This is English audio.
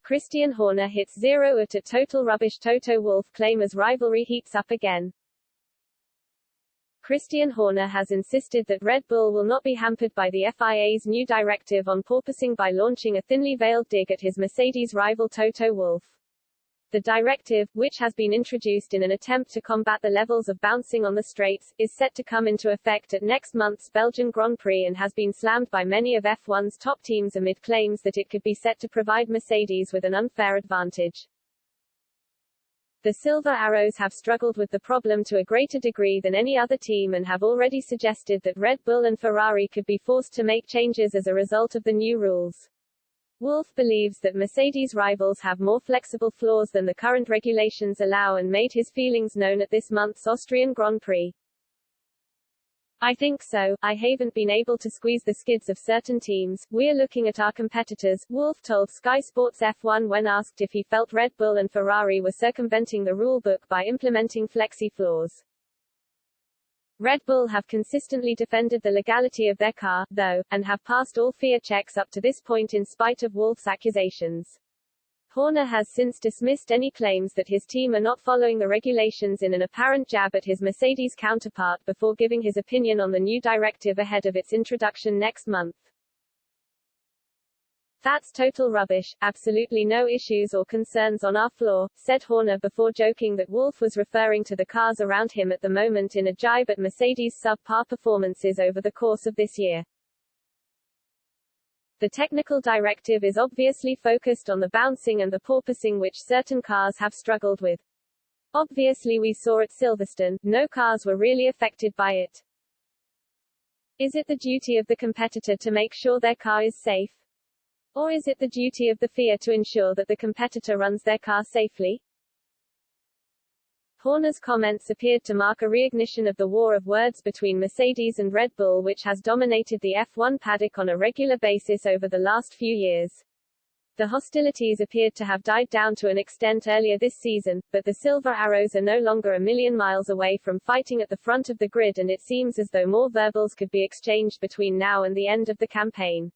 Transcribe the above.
Christian Horner hits 0 at total rubbish. Toto Wolff claim as rivalry heats up again. Christian Horner has insisted that Red Bull will not be hampered by the FIA's new directive on porpoising by launching a thinly veiled dig at his Mercedes rival Toto Wolff. The directive, which has been introduced in an attempt to combat the levels of bouncing on the straights, is set to come into effect at next month's Belgian Grand Prix and has been slammed by many of F1's top teams amid claims that it could be set to provide Mercedes with an unfair advantage. The Silver Arrows have struggled with the problem to a greater degree than any other team and have already suggested that Red Bull and Ferrari could be forced to make changes as a result of the new rules. Wolff believes that Mercedes rivals have more flexible floors than the current regulations allow and made his feelings known at this month's Austrian Grand Prix. I think so. I haven't been able to squeeze the skids of certain teams. We're looking at our competitors, Wolff told Sky Sports F1 when asked if he felt Red Bull and Ferrari were circumventing the rulebook by implementing flexi floors. Red Bull have consistently defended the legality of their car, though, and have passed all FIA checks up to this point in spite of Wolff's accusations. Horner has since dismissed any claims that his team are not following the regulations in an apparent jab at his Mercedes counterpart before giving his opinion on the new directive ahead of its introduction next month. "That's total rubbish, absolutely no issues or concerns on our floor," said Horner before joking that Wolff was referring to the cars around him at the moment in a jibe at Mercedes' sub-par performances over the course of this year. The technical directive is obviously focused on the bouncing and the porpoising which certain cars have struggled with. Obviously we saw at Silverstone, no cars were really affected by it. Is it the duty of the competitor to make sure their car is safe? Or is it the duty of the FIA to ensure that the competitor runs their car safely? Horner's comments appeared to mark a reignition of the war of words between Mercedes and Red Bull which has dominated the F1 paddock on a regular basis over the last few years. The hostilities appeared to have died down to an extent earlier this season, but the Silver Arrows are no longer a million miles away from fighting at the front of the grid and it seems as though more verbals could be exchanged between now and the end of the campaign.